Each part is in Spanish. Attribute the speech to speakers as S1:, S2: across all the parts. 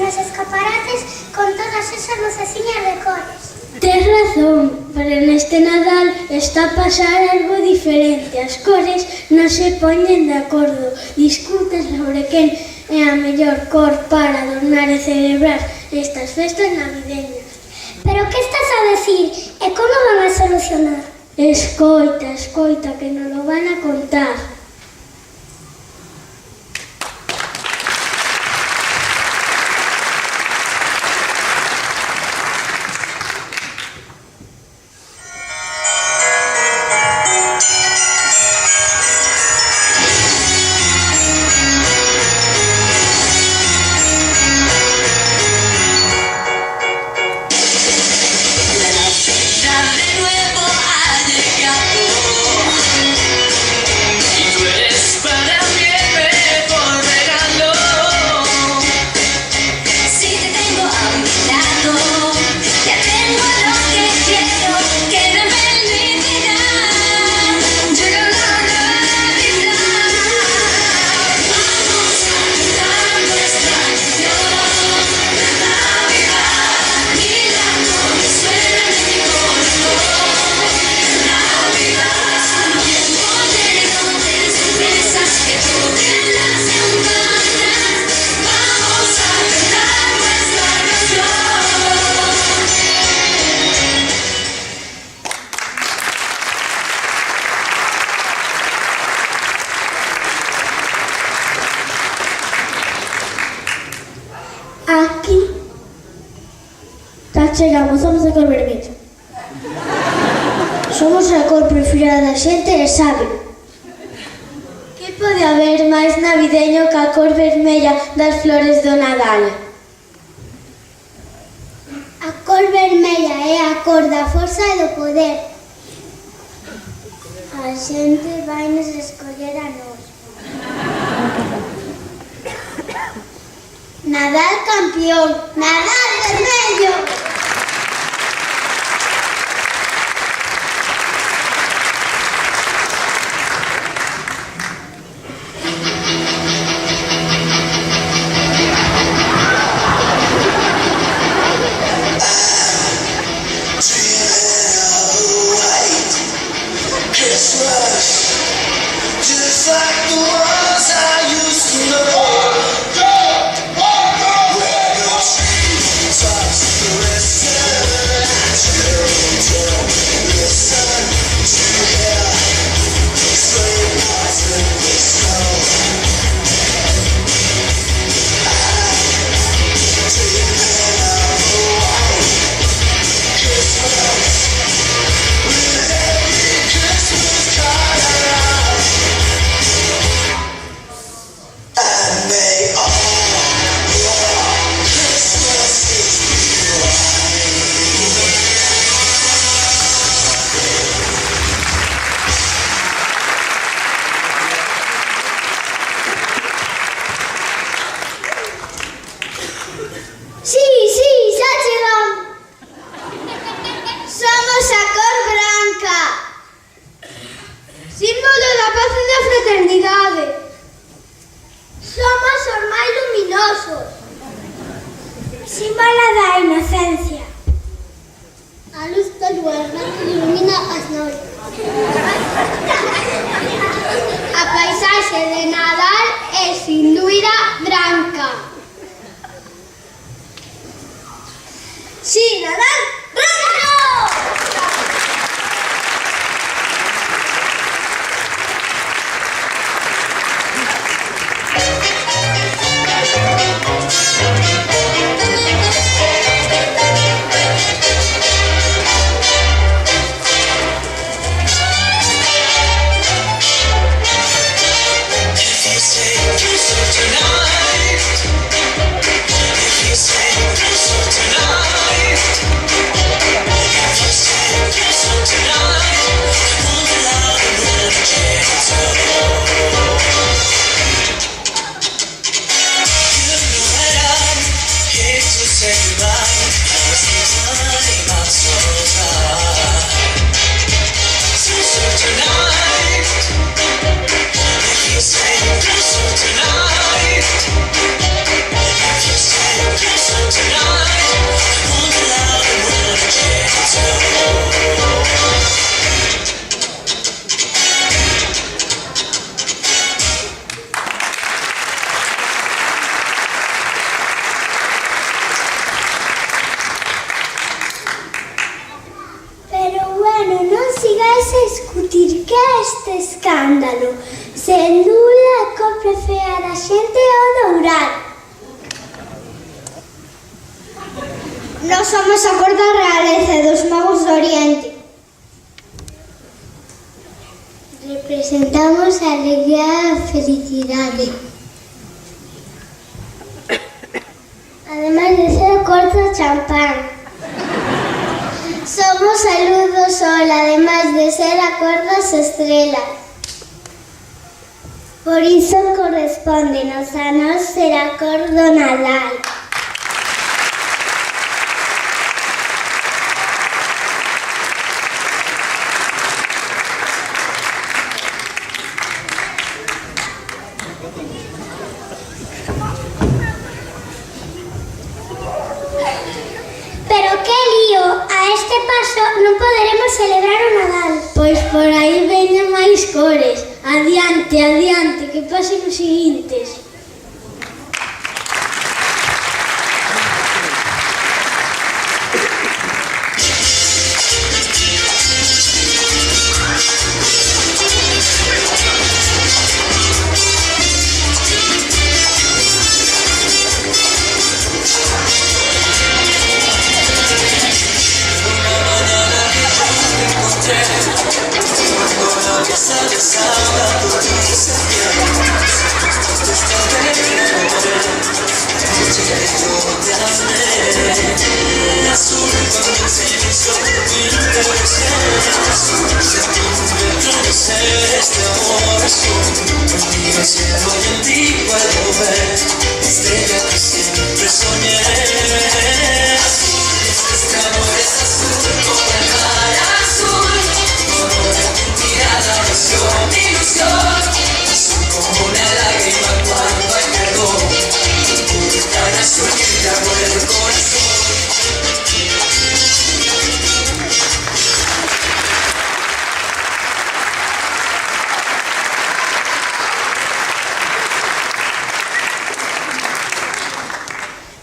S1: en los escaparates con todas esas luceciñas de cores.
S2: Tes razón, pero neste Nadal está a pasar algo diferente. As cores non se poñen de acordo, discuten sobre quen é a mellor cor para adornar e celebrar estas festas navideñas.
S1: Pero que estás a decir? E como van a solucionar?
S2: Escoita, escoita, que nos lo van a contar. Chegamos, somos a cor vermelha. Somos a cor preferida da xente e sabe. Que pode haber máis navideño que a cor vermella das flores do Nadal?
S1: A cor vermella é a cor da forza e do poder. A xente vai nos escoller a nós. Nadal campeón, Nadal vermello. Símbolo da inocencia. A luz da lúa branca ilumina as noites. A paisaxe de Nadal é sin dúbida branca. Sí, Nadal branco!
S3: Tonight
S1: escándalo. Sen dúbida que o prefere a xente o dourar. Nós somos a cor da realeza dos magos do Oriente. Representamos a alegría e a felicidade. Ademais de ser a cor do champán. Somos a luz do sol, ademais de ser a cor das estrelas. Por iso correspóndenos a nós ser a cor do Nadal. Pero que lío, a este paso non poderemos celebrar o Nadal.
S2: Pois por aí veñen máis cores. Adiante, adiante, que pasen os seguintes.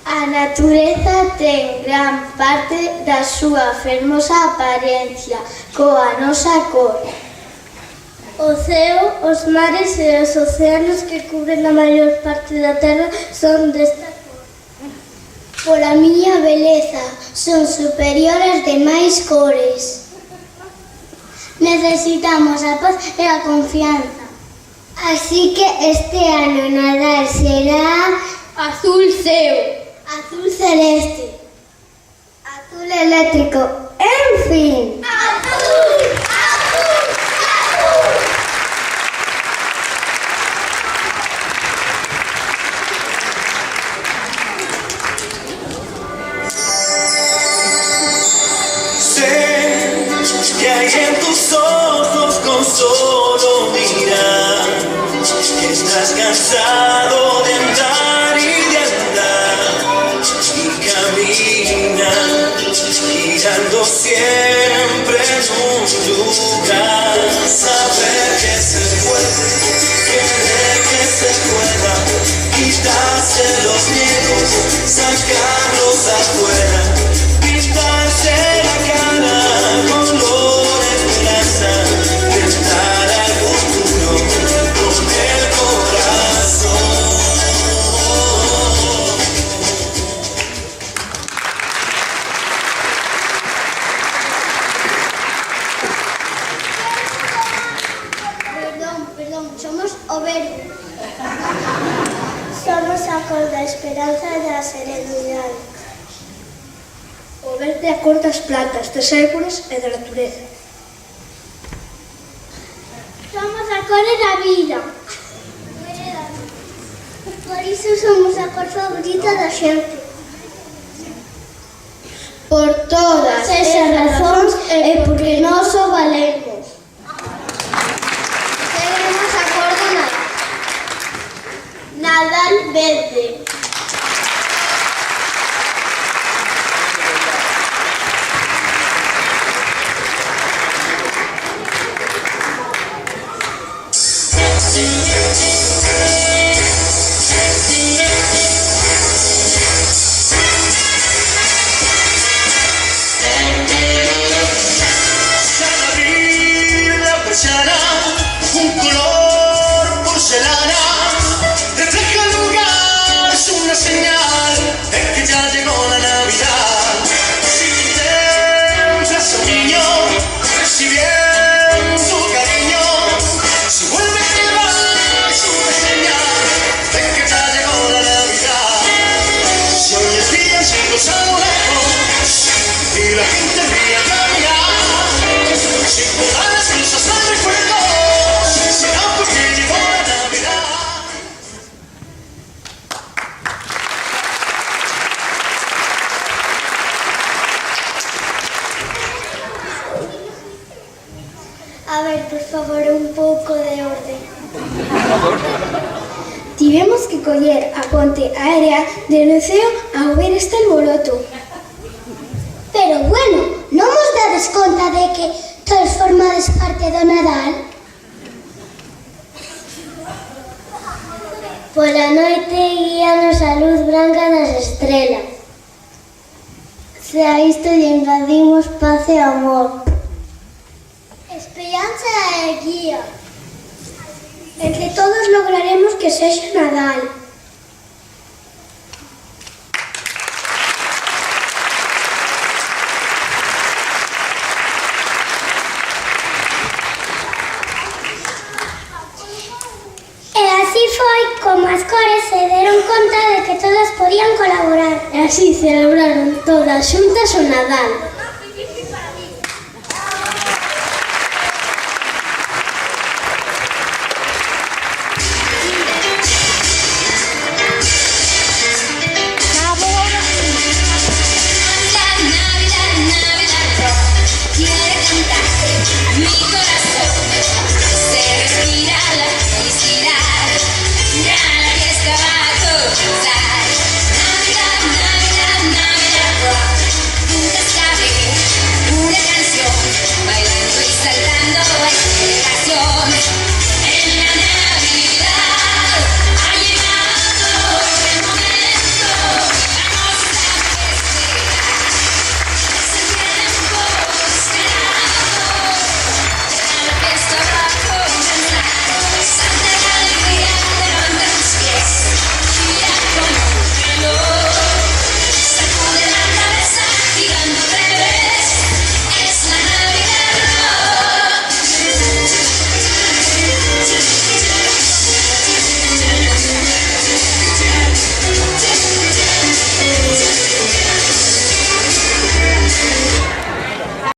S1: A natureza ten gran parte da súa fermosa apariencia coa nosa cor.
S2: O ceo, os mares e os océanos que cubren a maior parte da terra son desta cor.
S1: Pola miña beleza, son superiores demais cores. Necesitamos a paz e a confianza. Así que este ano Nadal será
S2: Azul ceo.
S1: azul celeste, azul eléctrico, en fin. ¡Azul! ¡Azul! ¡Azul!
S3: Sé que hay en tus ojos con solo mirar que estás cansado de andar y de andar y caminar girando siempre en un lugar. Saber que se puede, querer que se pueda, quitarse los miedos, sacarlos afuera, pintarse la cara color esperanza, tentar al futuro con el corazón.
S1: Perdón, somos o verde. Somos a cor da esperanza e da serenidade.
S2: O verde é a cor das plantas, dos árboles e da natureza.
S1: Somos a cor da vida. Por iso somos a cor favorita da xente. Por todas esas razóns e porque nós o valemos. Seguimos a cor do Nadal. Nadal verde.
S2: Tivemos que coller a ponte aérea de Leceo ao ver este alboroto.
S1: Pero bueno, non vos dades conta de que todos formades parte do Nadal? Pola noite guíanos a luz branca das estrelas. Se a isto lle engadimos paz e amor. Esperanza e guía.
S2: Entre todos lograremos que sexa Nadal.
S1: E así foi como as cores se deron conta de que todas podían colaborar.
S2: E así celebraron todas xuntas o Nadal.